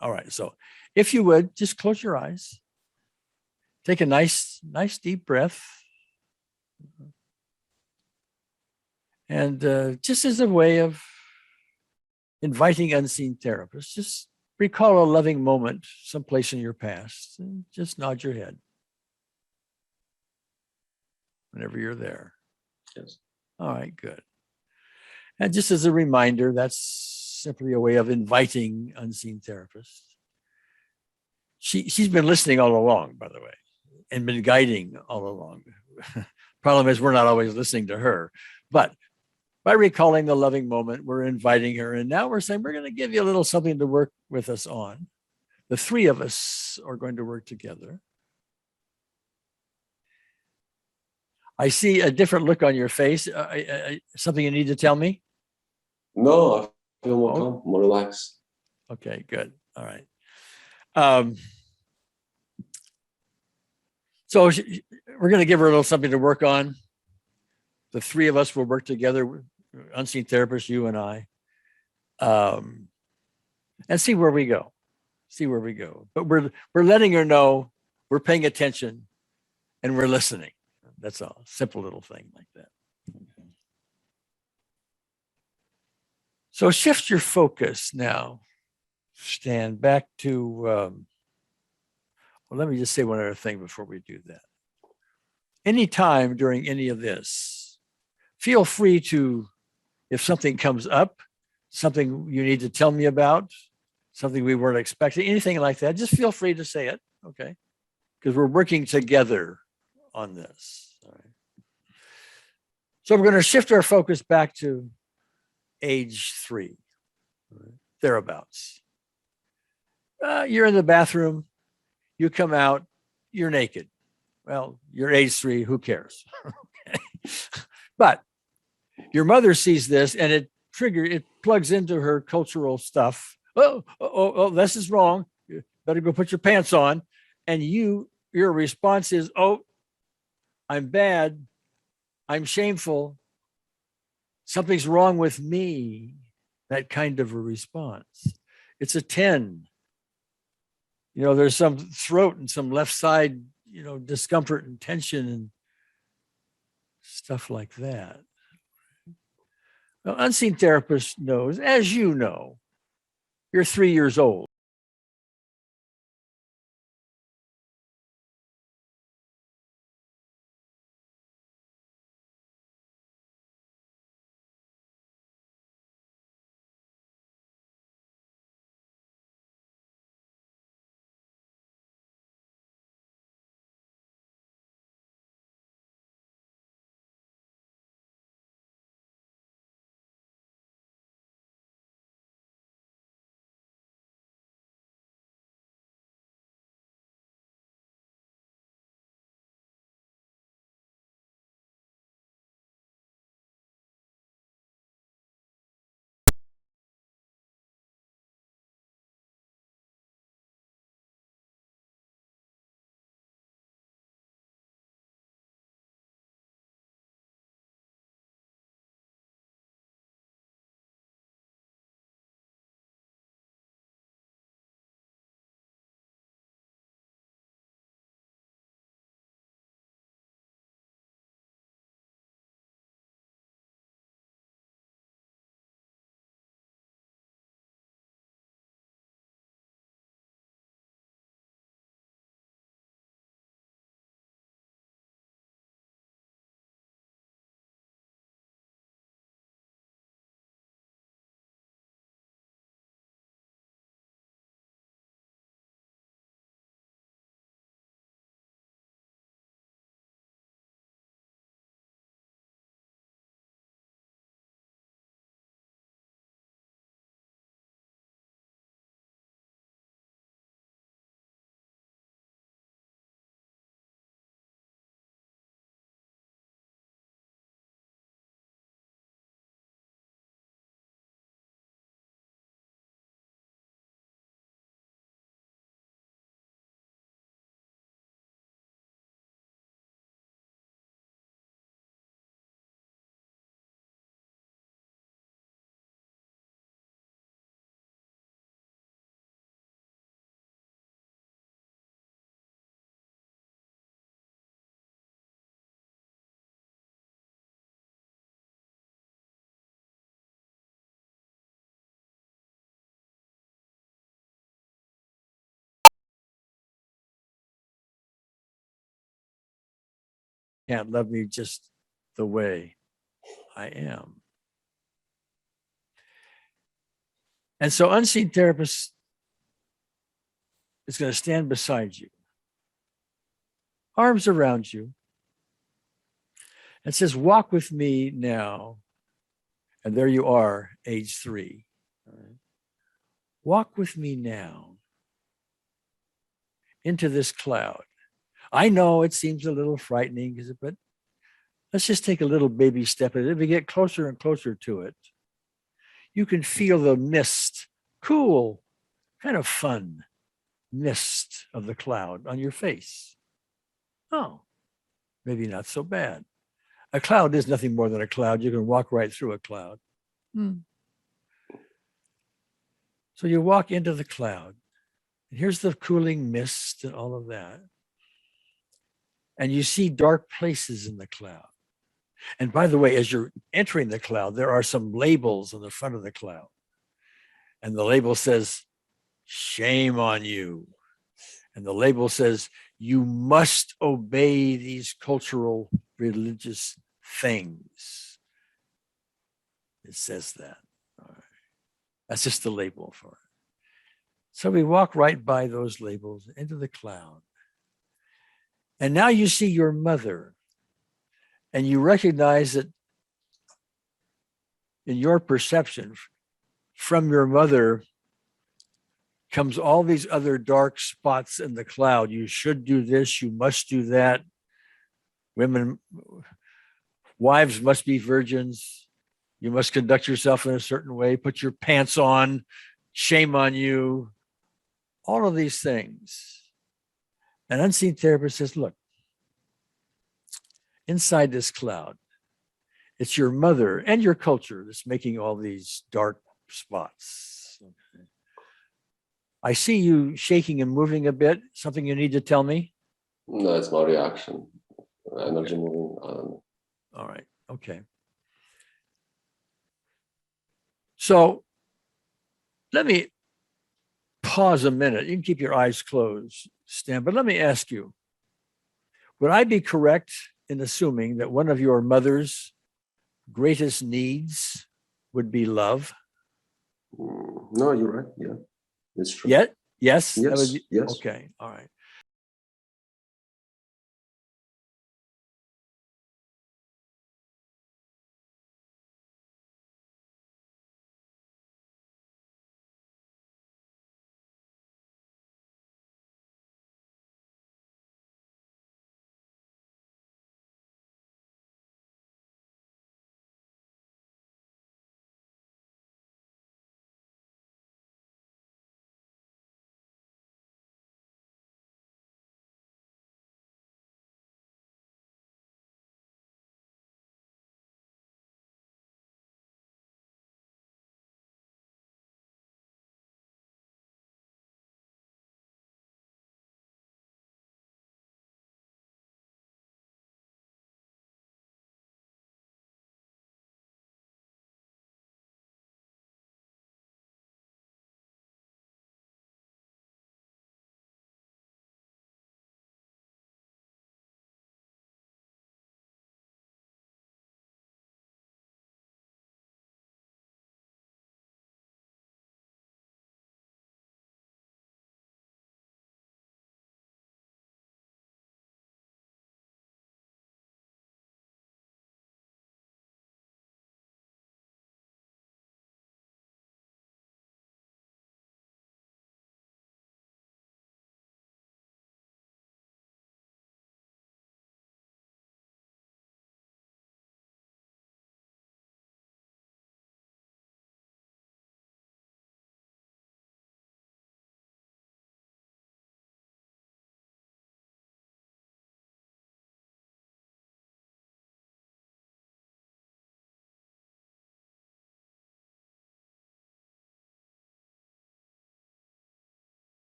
All right. So if you would, just close your eyes. Take a nice deep breath. And just as a way of inviting unseen therapists, just recall a loving moment someplace in your past and just nod your head whenever you're there. Yes. All right, good. And just as a reminder, that's simply a way of inviting unseen therapists. She's been listening all along, by the way, and been guiding all along. Problem is, we're not always listening to her. But by recalling the loving moment, we're inviting her. And now we're saying, we're going to give you a little something to work with us on. The three of us are going to work together. I see a different look on your face. Something you need to tell me? No, I feel more calm, more relaxed. Okay, good. All right. So we're going to give her a little something to work on. The three of us will work together, unseen therapist, you and I, and see where we go. See where we go. But we're letting her know we're paying attention and we're listening. That's all. Simple little thing like that. So shift your focus now. Stand back to, well, let me just say one other thing before we do that. Anytime during any of this, feel free to, if something comes up, something you need to tell me about, something we weren't expecting, anything like that, just feel free to say it, okay? Because we're working together on this. All right. So we're going to shift our focus back to age 3, right? Thereabouts. You're in the bathroom, you come out, you're naked. Well, you're age 3, who cares? Okay. But your mother sees this and it plugs into her cultural stuff. Oh, this is wrong. You better go put your pants on. And your response is, oh, I'm bad. I'm shameful. Something's wrong with me. That kind of a response. It's a 10. You know, there's some throat and some left side, you know, discomfort and tension and stuff like that. Well, unseen therapist knows, as you know, you're 3 years old. can't love me just the way I am. And so unseen therapist is going to stand beside you, arms around you, and says, walk with me now. And there you are, age 3. All right. Walk with me now into this cloud. I know it seems a little frightening, but let's just take a little baby step. And as we get closer and closer to it, you can feel the mist, cool, kind of fun mist of the cloud on your face. Oh, maybe not so bad. A cloud is nothing more than a cloud. You can walk right through a cloud. So you walk into the cloud. And here's the cooling mist and all of that. And you see dark places in the cloud. And by the way, as you're entering the cloud, there are some labels on the front of the cloud. And the label says, shame on you. And the label says, you must obey these cultural, religious things. It says that. All right. That's just the label for it. So we walk right by those labels into the cloud. And now you see your mother, and you recognize that in your perception from your mother comes all these other dark spots in the cloud. You should do this, you must do that. Wives must be virgins. You must conduct yourself in a certain way, put your pants on, shame on you, all of these things. An unseen therapist says, look, inside this cloud, it's your mother and your culture that's making all these dark spots. Okay. I see you shaking and moving a bit. Something you need to tell me? No, it's my reaction. Energy moving. All right. Okay. So let me pause a minute. You can keep your eyes closed, Stan, but let me ask you, would I be correct in assuming that one of your mother's greatest needs would be love? No, you're right. Yeah, it's true. Yet? Yes? Yes. Yes. Okay. All right.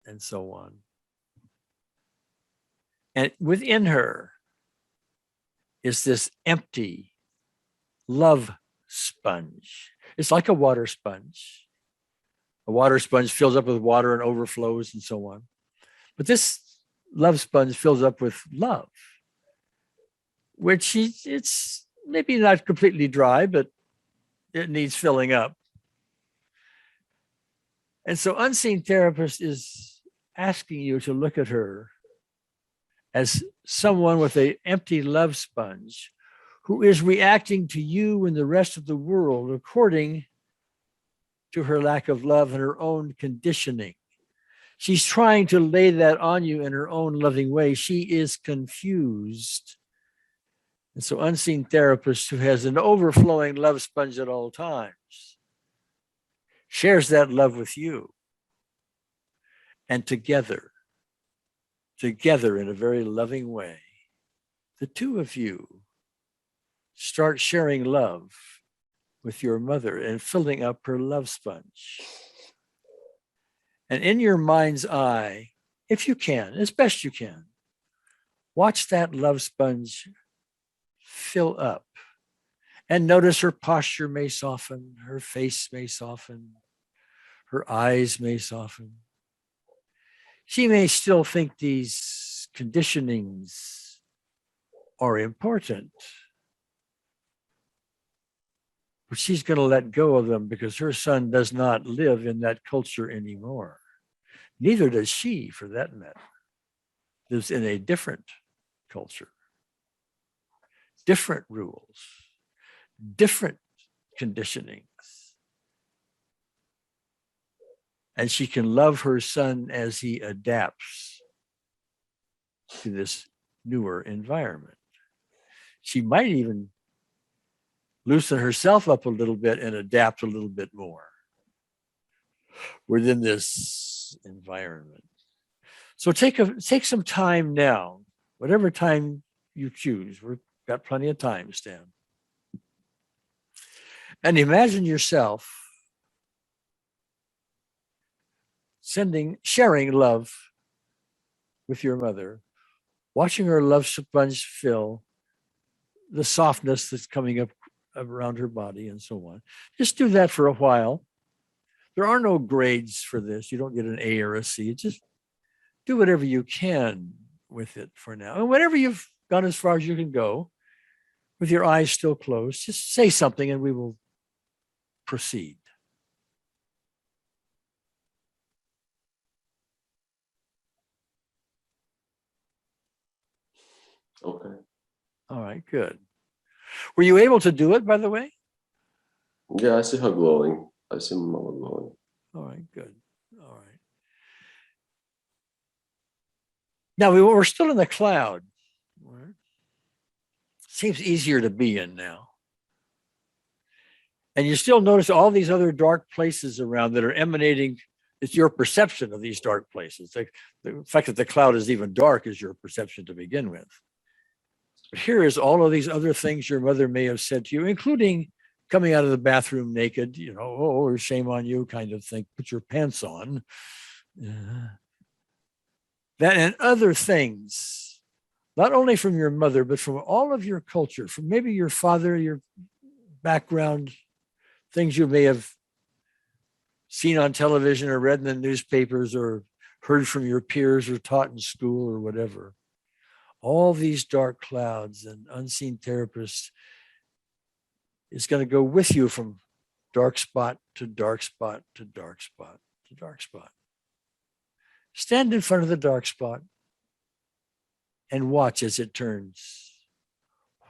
and so on. And within her is this empty love sponge. It's like a water sponge. A water sponge fills up with water and overflows and so on. But this love sponge fills up with love, which it's maybe not completely dry, but it needs filling up. And so Unseen Therapist is asking you to look at her as someone with an empty love sponge who is reacting to you and the rest of the world according to her lack of love and her own conditioning. She's trying to lay that on you in her own loving way. She is confused. And so Unseen Therapist, who has an overflowing love sponge at all times, shares that love with you. And together in a very loving way, the two of you start sharing love with your mother and filling up her love sponge. And in your mind's eye, if you can, as best you can, watch that love sponge fill up and notice her posture may soften, her face may soften, her eyes may soften. She may still think these conditionings are important, but she's going to let go of them because her son does not live in that culture anymore. Neither does she, for that matter. Lives in a different culture, different rules, different conditionings. And she can love her son as he adapts to this newer environment. She might even loosen herself up a little bit and adapt a little bit more within this environment. So take some time now, whatever time you choose. We've got plenty of time, Stan. And imagine yourself sharing love with your mother, watching her love sponge fill the softness that's coming up around her body and so on. Just do that for a while. There are no grades for this. You don't get an A or a C. Just do whatever you can with it for now. And whenever you've gone as far as you can go, with your eyes still closed, just say something and we will proceed. Okay. All right, good. Were you able to do it, by the way? Yeah, I see her glowing. I see Mama glowing. All right, good. All right. Now we're still in the cloud. Seems easier to be in now. And you still notice all these other dark places around that are emanating. It's your perception of these dark places. The fact that the cloud is even dark is your perception to begin with. But here is all of these other things your mother may have said to you, including coming out of the bathroom naked, oh, shame on you kind of thing, put your pants on. That and other things, not only from your mother, but from all of your culture, from maybe your father, your background, things you may have seen on television or read in the newspapers or heard from your peers or taught in school or whatever. All these dark clouds, and Unseen Therapist is going to go with you from dark spot to dark spot to dark spot to dark spot. Stand in front of the dark spot and watch as it turns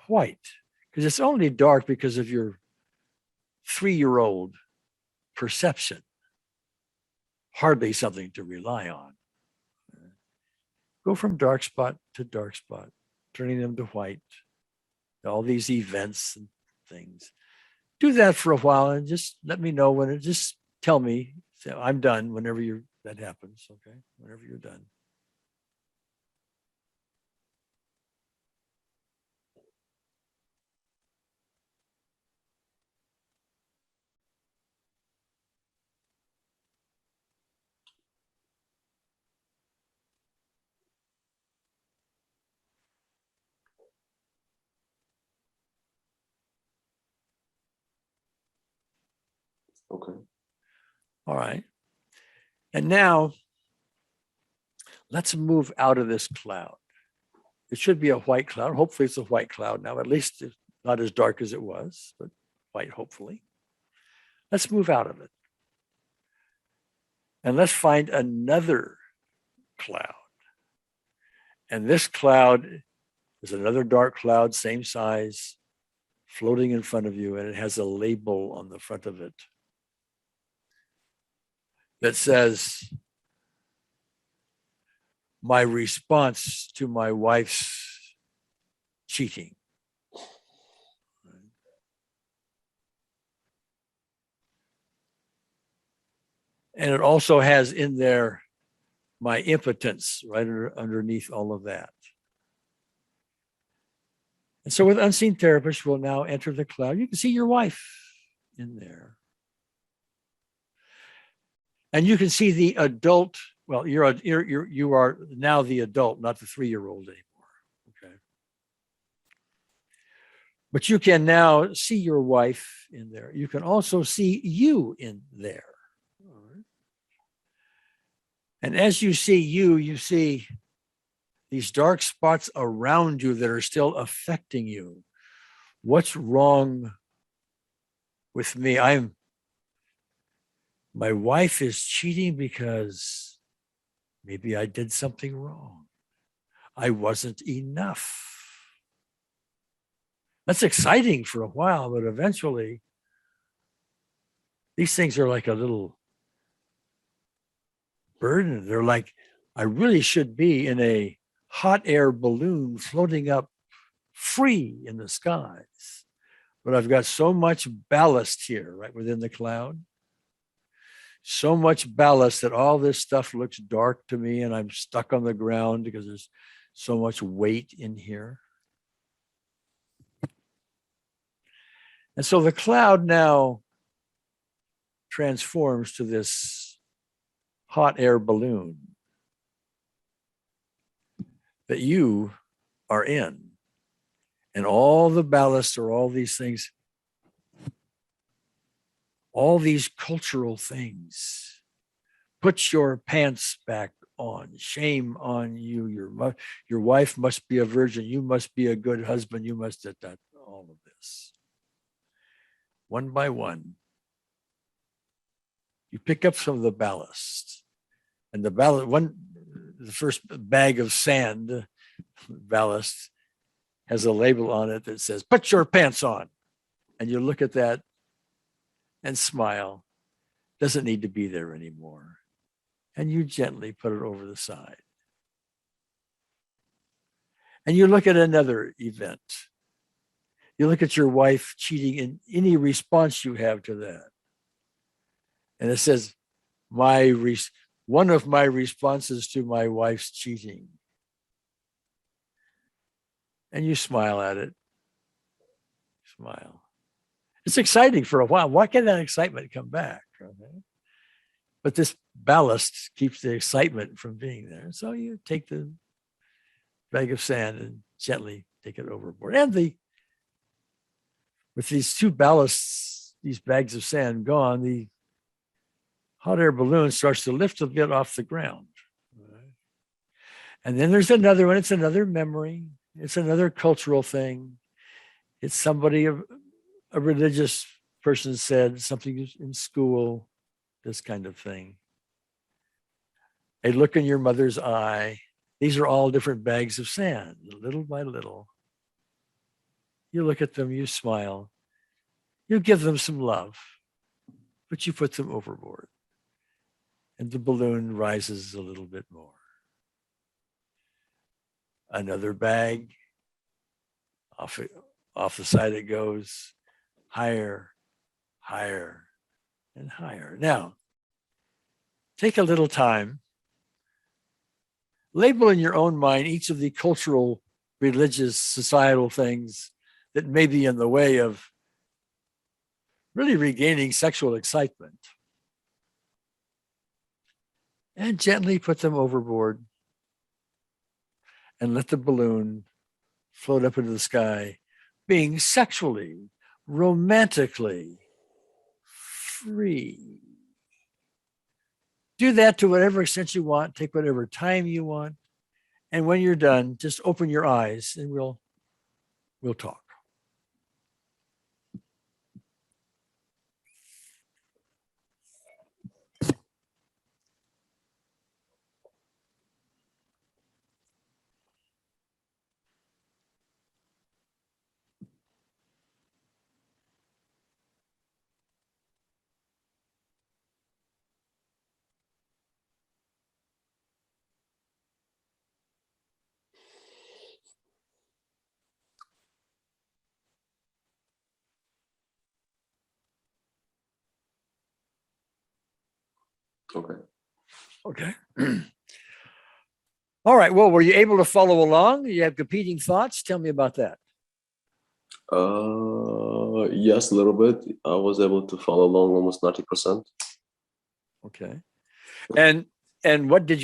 white, because it's only dark because of your 3-year-old perception. Hardly something to rely on. Go from dark spot to dark spot, turning them to white. All these events and things. Do that for a while and just let me know when just tell me. Say, I'm done whenever that happens. Okay. Whenever you're done. Okay. All right. And now let's move out of this cloud. It should be a white cloud. Hopefully it's a white cloud now. At least it's not as dark as it was, but white, hopefully. Let's move out of it. And let's find another cloud. And this cloud is another dark cloud, same size, floating in front of you, and it has a label on the front of it that says, my response to my wife's cheating. And it also has in there my impotence right underneath all of that. And so with Unseen Therapist, we'll now enter the cloud. You can see your wife in there. And you can see the adult. Well, you are now the adult, not the 3-year-old anymore. Okay. But you can now see your wife in there. You can also see you in there. All right. And as you see you see these dark spots around you that are still affecting you. What's wrong with me? My wife is cheating because maybe I did something wrong. I wasn't enough. That's exciting for a while, but eventually these things are like a little burden. They're like, I really should be in a hot air balloon floating up free in the skies. But I've got so much ballast here, right within the cloud. So much ballast that all this stuff looks dark to me and I'm stuck on the ground because there's so much weight in here. And so the cloud now transforms to this hot air balloon that you are in. And all the ballast or all these things, all these cultural things. Put your pants back on. Shame on you. Your wife must be a virgin. You must be a good husband. You must do that. All of this. One by one. You pick up some of the ballast. And the first bag of sand, ballast, has a label on it that says, put your pants on. And you look at that and smile. Doesn't need to be there anymore. And you gently put it over the side. And you look at another event. You look at your wife cheating in any response you have to that. And it says, one of my responses to my wife's cheating. And you smile at it. Smile. It's exciting for a while. Why can't that excitement come back? Okay? But this ballast keeps the excitement from being there. So you take the bag of sand and gently take it overboard. And with these two ballasts, these bags of sand gone, the hot air balloon starts to lift a bit off the ground. Right? And then there's another one. It's another memory. It's another cultural thing. It's somebody, a religious person said something in school, this kind of thing. A look in your mother's eye. These are all different bags of sand, little by little. You look at them, you smile. You give them some love, but you put them overboard. And the balloon rises a little bit more. Another bag, off the side it goes, higher, higher, and higher. Now, take a little time. Label in your own mind each of the cultural, religious, societal things that may be in the way of really regaining sexual excitement. And gently put them overboard and let the balloon float up into the sky, being sexually, romantically free. Do that to whatever extent you want. Take whatever time you want. And when you're done, just open your eyes and we'll talk. Okay. Okay. All right. Well, were you able to follow along? You have competing thoughts? Tell me about that. Yes, a little bit. I was able to follow along almost 90%. Okay. And what did you?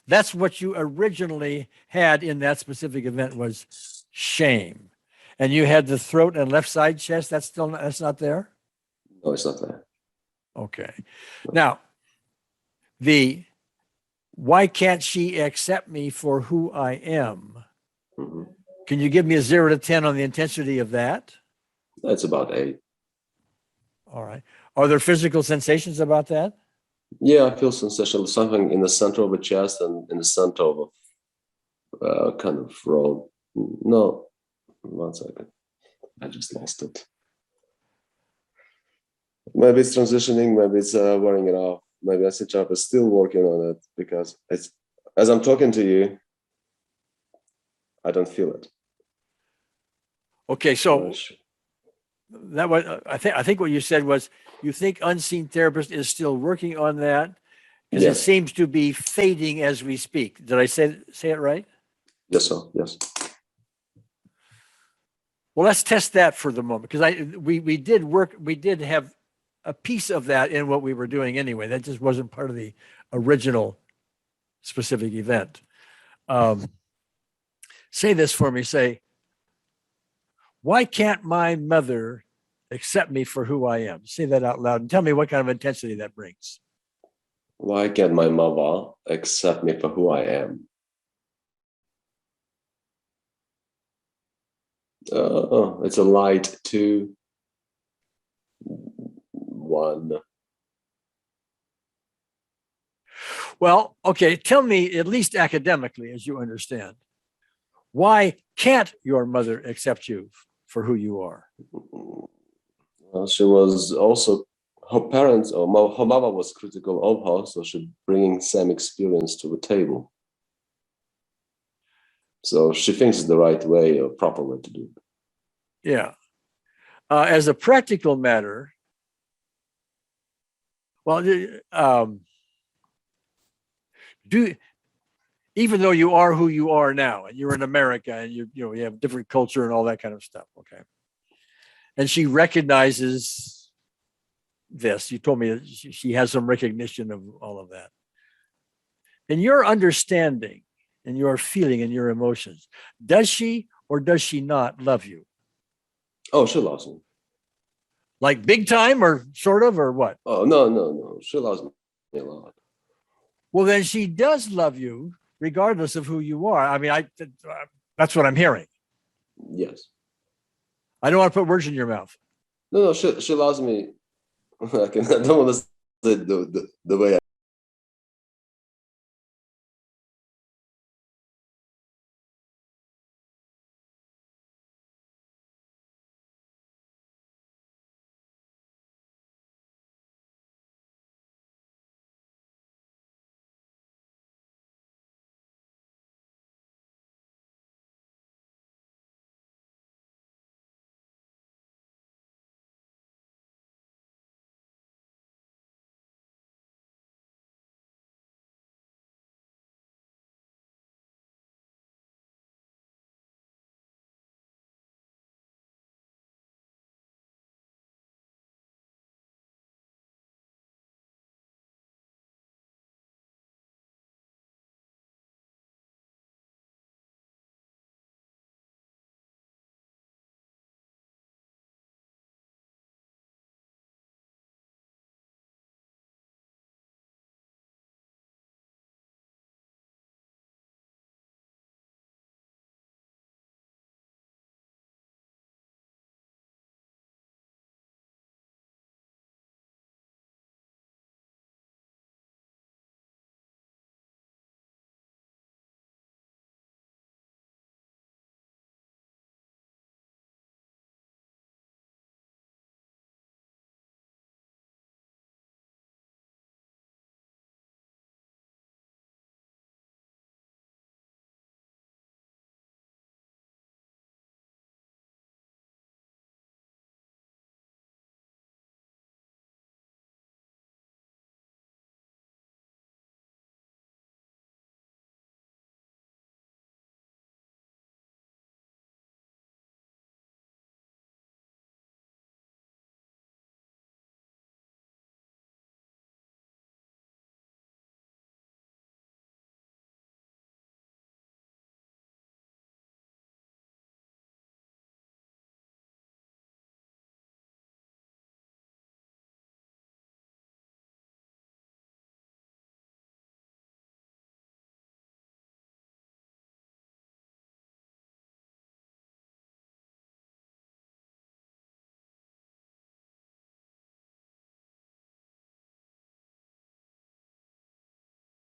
That's what you originally had in that specific event was shame. And you had the throat and left side chest. That's not there? No, it's not there. Okay. Now, why can't she accept me for who I am? Mm-hmm. Can you give me a 0 to 10 on the intensity of that? That's about 8. All right. Are there physical sensations about that? Yeah, I feel sensational. Something in the center of the chest and in the center of a kind of road. No, 1 second. I just lost it. Maybe it's transitioning, maybe it's wearing it off. Maybe SHR is still working on it because it's, as I'm talking to you, I don't feel it. Okay, so that was I think what you said was you think unseen therapist is still working on that because it Yes. seems to be fading as we speak. Did I say it right? Yes, sir. Yes. Well, let's test that for the moment because we did have a piece of that in what we were doing anyway. That just wasn't part of the original specific event. Say this for me. Say, why can't my mother accept me for who I am? Say that out loud and tell me what kind of intensity that brings. Why can't my mother accept me for who I am? It's a light 2, 1. Well, okay, tell me, at least academically, as you understand, why can't your mother accept you for who you are? She was also, her parents, or her mother was critical of her, so she bringing same experience to the table. So she thinks it's the right way or proper way to do it. Yeah. As a practical matter, well, even though you are who you are now, and you're in America, and you have different culture and all that kind of stuff, okay, and she recognizes this. You told me that she has some recognition of all of that. In your understanding, and your feeling, and your emotions, does she or does she not love you? Oh, she loves me. Like big time, or sort of, or what? Oh, no. She loves me a lot. Well, then she does love you regardless of who you are. I mean, that's what I'm hearing. Yes. I don't want to put words in your mouth. No, she loves me. I don't want to say the way I.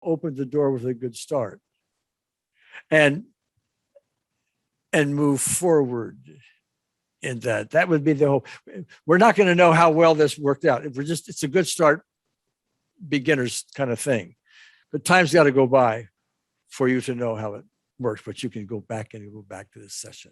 Open the door with a good start, and move forward. And that would be the whole, we're not going to know how well this worked out. It's a good start, beginners kind of thing. But time's got to go by for you to know how it works, but you can go back to this session.